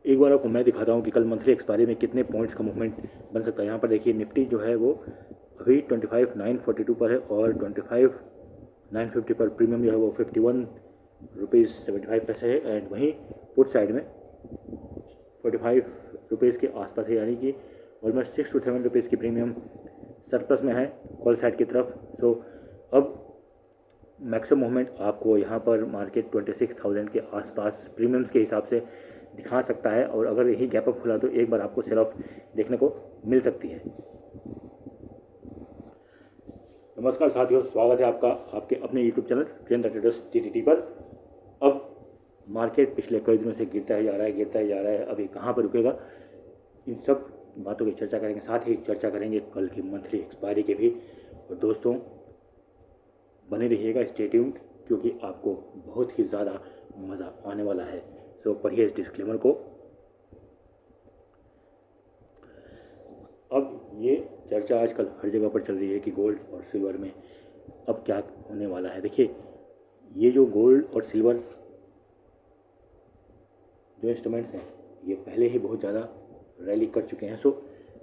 एक बार आपको मैं दिखाता हूँ कि कल मंथली एक्सपायरी में कितने पॉइंट्स का मूवमेंट बन सकता है। यहाँ पर देखिए निफ्टी जो है वो अभी 25,942 पर है और 25,950 पर प्रीमियम जो है वो 51 रुपीज़ 75 पैसे है। एंड वहीं पुट साइड में 45 रुपीज़ के आसपास है, यानी कि ऑलमोस्ट 6 to 7 रुपीज़ की प्रीमियम सरप्लस में है कॉल साइड की तरफ। सो अब मैक्सिमम मूवमेंट आपको यहाँ पर मार्केट 26,000 के आसपास प्रीमियम्स के हिसाब से दिखा सकता है, और अगर यही गैप अप खुला तो एक बार आपको सेल ऑफ देखने को मिल सकती है। नमस्कार साथियों, स्वागत है आपका आपके अपने YouTube channel trend the traders TTT पर। अब मार्केट पिछले कई दिनों से गिरता ही जा रहा है, अभी कहाँ पर रुकेगा, इन सब बातों की चर्चा करेंगे। साथ ही चर्चा करेंगे कल की मंथली एक्सपायरी के भी। और दोस्तों बने रहिएगा, स्टे ट्यून्ड, क्योंकि आपको बहुत ही ज़्यादा मज़ा आने वाला है। सो पढ़िए इस डिस्क्लेमर को। अब ये चर्चा आजकल हर जगह पर चल रही है कि गोल्ड और सिल्वर में अब क्या होने वाला है। देखिए ये जो गोल्ड और सिल्वर जो इंस्ट्रूमेंट्स हैं ये पहले ही बहुत ज़्यादा रैली कर चुके हैं। सो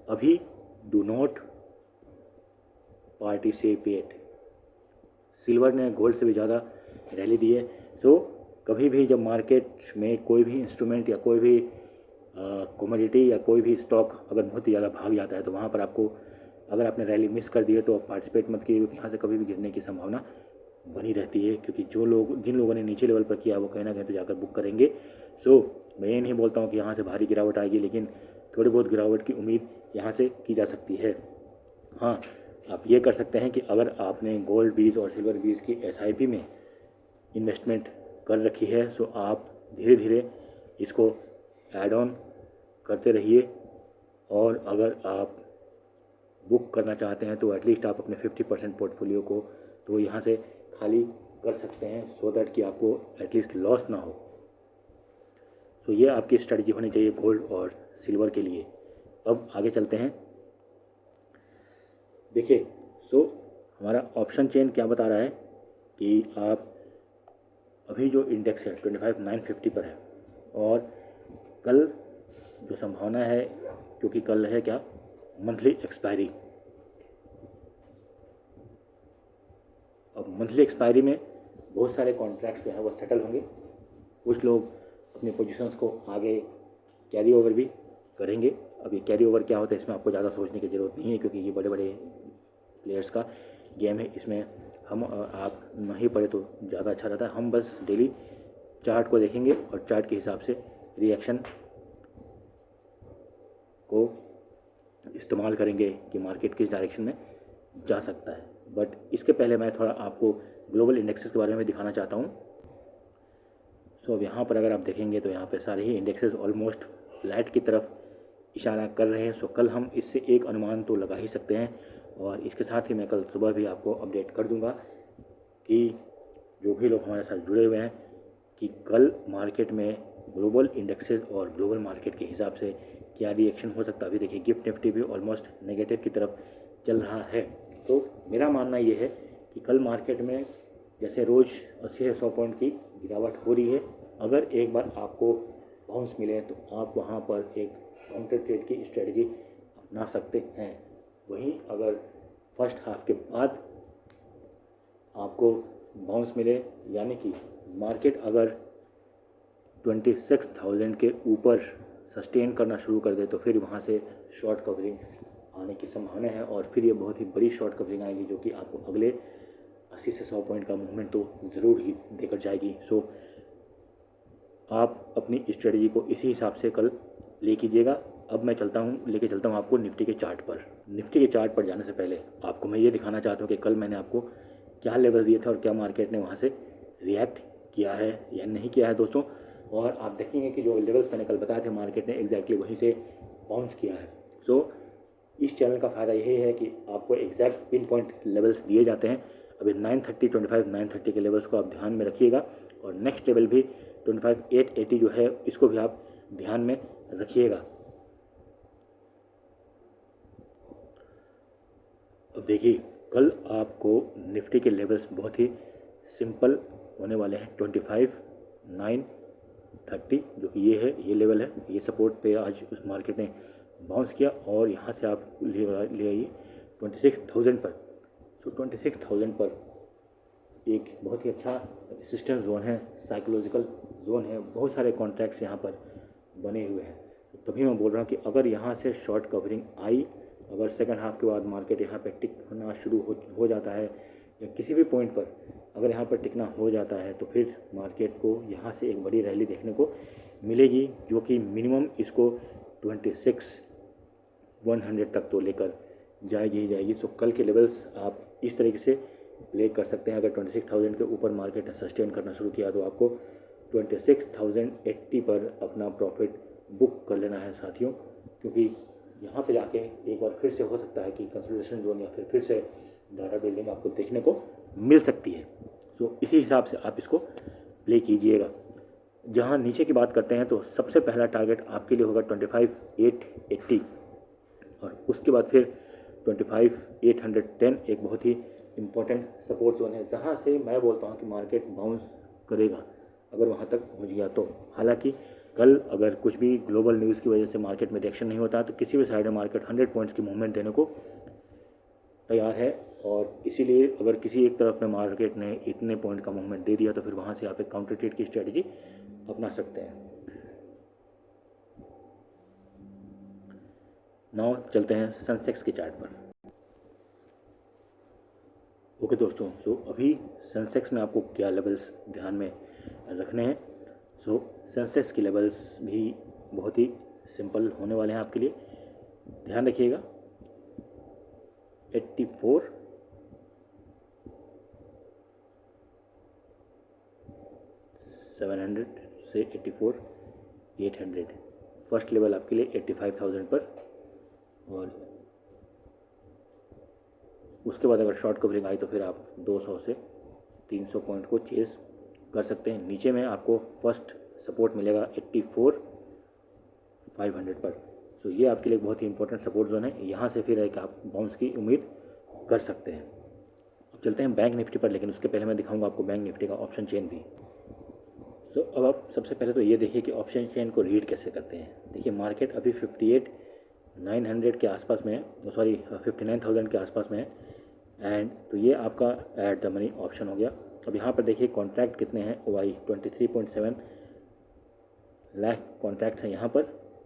अभी डू नॉट पार्टिसिपेट। सिल्वर ने गोल्ड से भी ज़्यादा रैली दी है। सो कभी भी जब मार्केट में कोई भी इंस्ट्रूमेंट या कोई भी कमोडिटी या कोई भी स्टॉक अगर बहुत ही ज़्यादा भाग जाता है तो वहाँ पर आपको, अगर आपने रैली मिस कर दी है तो आप पार्टिसिपेट मत कीजिए, क्योंकि यहाँ से कभी भी गिरने की संभावना बनी रहती है। क्योंकि जिन लोगों ने नीचे लेवल पर किया वो कहीं ना कहीं तो जाकर बुक करेंगे। सो मैं ये नहीं बोलता हूँ कि यहाँ से भारी गिरावट आएगी, लेकिन थोड़ी बहुत गिरावट की उम्मीद यहाँ से की जा सकती है। हाँ, आप ये कर सकते हैं कि अगर आपने गोल्ड बीज और सिल्वर बीज की SIP में इन्वेस्टमेंट कर रखी है सो आप धीरे धीरे इसको ऐड ऑन करते रहिए, और अगर आप बुक करना चाहते हैं तो एटलीस्ट आप अपने 50% पोर्टफोलियो को तो यहाँ से खाली कर सकते हैं, सो दैट कि आपको एटलीस्ट लॉस ना हो। तो ये आपकी स्ट्रेटजी होनी चाहिए गोल्ड और सिल्वर के लिए। अब आगे चलते हैं। देखिए सो हमारा ऑप्शन चेन क्या बता रहा है कि आप अभी जो इंडेक्स है 25,950 पर है, और कल जो संभावना है, क्योंकि कल है क्या, मंथली एक्सपायरी। अब मंथली एक्सपायरी में बहुत सारे कॉन्ट्रैक्ट्स जो हैं वो सेटल होंगे। कुछ लोग अपनी पोजीशंस को आगे कैरी ओवर भी करेंगे। अब ये कैरी ओवर क्या होता है इसमें आपको ज़्यादा सोचने की ज़रूरत नहीं है, क्योंकि ये बड़े बड़े प्लेयर्स का गेम है। इसमें हम आप नहीं पढ़े तो ज़्यादा अच्छा रहता है। हम बस डेली चार्ट को देखेंगे और चार्ट के हिसाब से रिएक्शन को इस्तेमाल करेंगे कि मार्केट किस डायरेक्शन में जा सकता है। बट इसके पहले मैं थोड़ा आपको ग्लोबल इंडेक्सेस के बारे में दिखाना चाहता हूँ। सो अब यहाँ पर अगर आप देखेंगे तो यहाँ पे सारे ही इंडेक्सेस ऑलमोस्ट फ्लैट की तरफ इशारा कर रहे हैं। सो कल हम इससे एक अनुमान तो लगा ही सकते हैं, और इसके साथ ही मैं कल सुबह भी आपको अपडेट कर दूंगा कि जो भी लोग हमारे साथ जुड़े हुए हैं कि कल मार्केट में ग्लोबल इंडेक्सेस और ग्लोबल मार्केट के हिसाब से क्या रिएक्शन हो सकता है। अभी देखिए गिफ्ट निफ्टी भी ऑलमोस्ट नेगेटिव की तरफ चल रहा है। तो मेरा मानना ये है कि कल मार्केट में जैसे रोज़ 80 से 100 पॉइंट की गिरावट हो रही है, अगर एक बार आपको बाउंस मिले तो आप वहाँ पर एक काउंटर ट्रेड की स्ट्रेटजी अपना सकते हैं। वहीं अगर फर्स्ट हाफ के बाद आपको बाउंस मिले, यानी कि मार्केट अगर 26,000 के ऊपर सस्टेन करना शुरू कर दे तो फिर वहाँ से शॉर्ट कवरिंग आने की संभावना है, और फिर ये बहुत ही बड़ी शॉर्ट कवरिंग आएगी जो कि आपको अगले 80 से 100 पॉइंट का मूवमेंट तो ज़रूर ही देकर जाएगी। सो आप अपनी स्ट्रेटजी को इसी हिसाब से कल ले कीजिएगा। अब मैं लेके चलता हूँ आपको निफ्टी के चार्ट पर। निफ्टी के चार्ट पर जाने से पहले आपको मैं ये दिखाना चाहता हूँ कि कल मैंने आपको क्या लेवल दिए थे और क्या मार्केट ने वहाँ से रिएक्ट किया है या नहीं किया है दोस्तों। और आप देखेंगे कि जो लेवल्स मैंने कल बताए थे मार्केट ने एग्जैक्टली वहीं से बाउंस किया है। सो इस चैनल का फ़ायदा यही है कि आपको एग्जैक्ट पिन पॉइंट लेवल्स दिए जाते हैं। अभी 930 के लेवल्स को आप ध्यान में रखिएगा, और नेक्स्ट लेवल भी 25,880 जो है इसको भी आप ध्यान में रखिएगा। अब देखिए कल आपको निफ्टी के लेवल्स बहुत ही सिंपल होने वाले हैं। 25,950 30 जो कि ये है, ये लेवल है, ये सपोर्ट पे आज उस मार्केट ने बाउंस किया और यहाँ से आप ले आइए 26,000 पर। तो 26,000 पर एक बहुत ही अच्छा रेजिस्टेंस जोन है, साइकोलॉजिकल जोन है, बहुत सारे कॉन्ट्रैक्ट्स यहाँ पर बने हुए हैं। तो तभी मैं बोल रहा हूँ कि अगर यहाँ से शॉर्ट कवरिंग आई, अगर सेकंड हाफ के बाद मार्केट यहाँ पे टिक होना शुरू हो जाता है या किसी भी पॉइंट पर अगर यहाँ पर टिकना हो जाता है तो फिर मार्केट को यहाँ से एक बड़ी रैली देखने को मिलेगी, जो कि मिनिमम इसको 26,100 तक तो लेकर जाएगी ही जाएगी। तो कल के लेवल्स आप इस तरीके से प्ले कर सकते हैं। अगर 26,000 के ऊपर मार्केट ने सस्टेन करना शुरू किया तो आपको 26,080 पर अपना प्रॉफिट बुक कर लेना है साथियों, क्योंकि यहाँ पे जाके एक बार फिर से हो सकता है कि कंसोलिडेशन जोन या फिर से डाटा बिल्डिंग आपको देखने को मिल सकती है। तो इसी हिसाब से आप इसको प्ले कीजिएगा। जहाँ नीचे की बात करते हैं तो सबसे पहला टारगेट आपके लिए होगा 25,880 और उसके बाद फिर 25,810 एक बहुत ही इम्पोर्टेंट सपोर्ट जोन है, जहाँ से मैं बोलता हूँ कि मार्केट बाउंस करेगा अगर वहाँ तक पहुँच गया तो। हालांकि कल अगर कुछ भी ग्लोबल न्यूज़ की वजह से मार्केट में रिएक्शन नहीं होता तो किसी भी साइड में मार्केट 100 पॉइंट्स की मूवमेंट देने को तैयार है, और इसीलिए अगर किसी एक तरफ में मार्केट ने इतने पॉइंट का मूवमेंट दे दिया तो फिर वहाँ से आप एक काउंटर ट्रेड की स्ट्रेटजी अपना सकते हैं। नाउ चलते हैं सेंसेक्स के चार्ट पर। ओके दोस्तों, सो अभी सेंसेक्स में आपको क्या लेवल्स ध्यान में रखने हैं। सो सेंसेक्स की लेवल्स भी बहुत ही सिंपल होने वाले हैं आपके लिए, ध्यान रखिएगा। 84,700 से 84,800 फर्स्ट लेवल आपके लिए 85,000 पर, और उसके बाद अगर शॉर्ट कवरिंग आई तो फिर आप 200 से 300 पॉइंट को चेज कर सकते हैं। नीचे में आपको फर्स्ट सपोर्ट मिलेगा 84,500 पर। तो ये आपके लिए बहुत ही इंपॉर्टेंट सपोर्ट जोन है, यहाँ से फिर एक आप बाउंस की उम्मीद कर सकते हैं। अब चलते हैं बैंक निफ्टी पर, लेकिन उसके पहले मैं दिखाऊंगा आपको बैंक निफ्टी का ऑप्शन चेन भी। तो अब आप सबसे पहले तो ये देखिए कि ऑप्शन चेन को रीड कैसे करते हैं। देखिए मार्केट अभी 58,900 के आसपास में है, सॉरी 59,000 के आसपास में है, एंड तो ये आपका एट द मनी ऑप्शन हो गया। अब यहाँ पर देखिए कॉन्ट्रैक्ट कितने हैं, वाई 23.7 लाख कॉन्ट्रैक्ट हैं यहाँ पर,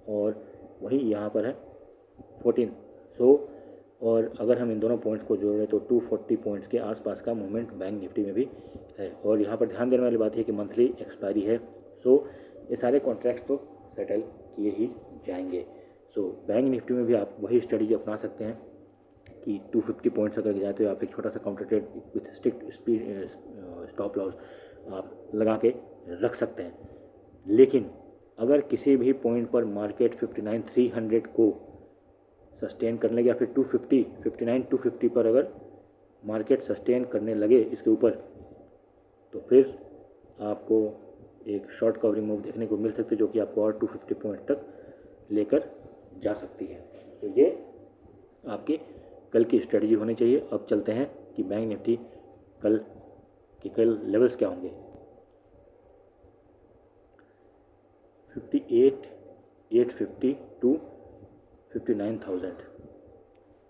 और वही यहाँ पर है 14। सो और अगर हम इन दोनों पॉइंट्स को जोड़ें तो 240 पॉइंट्स के आसपास का मूवमेंट बैंक निफ्टी में भी है। और यहाँ पर ध्यान देने वाली बात है कि मंथली एक्सपायरी है, सो ये सारे कॉन्ट्रैक्ट्स तो सेटल किए ही जाएंगे। सो बैंक निफ्टी में भी आप वही स्ट्रेटजी अपना सकते हैं कि 250 पॉइंट्स अगर जाए तो आप एक छोटा सा counter trade with strict speed stop loss आप लगा के रख सकते हैं। लेकिन अगर किसी भी पॉइंट पर मार्केट 59,300 को सस्टेन करने लगे या फिर 59,250 पर अगर मार्केट सस्टेन करने लगे इसके ऊपर, तो फिर आपको एक शॉर्ट कवरिंग मूव देखने को मिल सकती है, जो कि आपको और 250 पॉइंट तक लेकर जा सकती है। तो ये आपकी कल की स्ट्रेटजी होनी चाहिए। अब चलते हैं कि बैंक निफ्टी कल लेवल्स क्या होंगे। 58,850 टू 59,000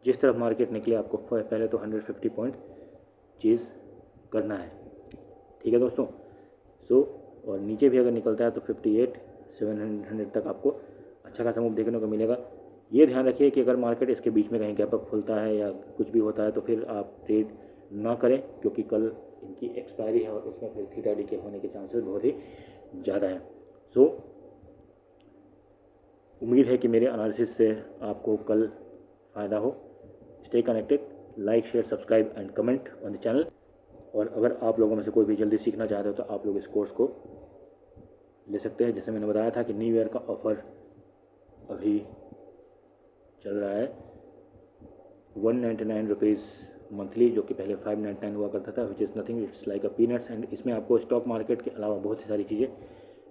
जिस तरफ मार्केट निकले आपको पहले तो 150 पॉइंट चेज करना है, ठीक है दोस्तों। सो और नीचे भी अगर निकलता है तो 58,700 तक आपको अच्छा खासा मूव देखने को मिलेगा। ये ध्यान रखिए कि अगर मार्केट इसके बीच में कहीं गैप अप खुलता है या कुछ भी होता है तो फिर आप ट्रेड ना करें, क्योंकि कल इनकी एक्सपायरी है और उसमें फिर थीटा डी के होने के चांसेस बहुत ही ज़्यादा हैं। सो उम्मीद है कि मेरे एनालिसिस से आपको कल फ़ायदा हो। Stay connected, like share subscribe and comment on the channel. और अगर आप लोगों में से कोई भी जल्दी सीखना चाहते हो तो आप लोग इस कोर्स को ले सकते हैं। जैसे मैंने बताया था कि न्यू ईयर का ऑफ़र अभी चल रहा है 199 रुपीज़ मंथली, जो कि पहले 599 हुआ करता था, which is nothing, it's like a peanuts. And इसमें आपको स्टॉक मार्केट के अलावा बहुत सी सारी चीज़ें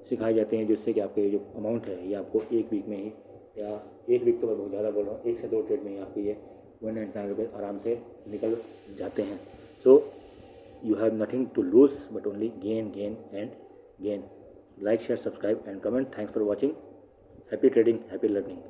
सिखाई जाती हैं, जिससे कि आपके जो अमाउंट है ये आपको एक वीक में ही, या एक वीक तो मैं बहुत ज़्यादा बोल रहा हूँ, 1 से 2 ट्रेड में ही आपके ये 199 रुपये आराम से निकल जाते हैं। So you have nothing to lose but only gain and gain. like, share, subscribe and comment. Thanks for watching. Happy trading, happy learning.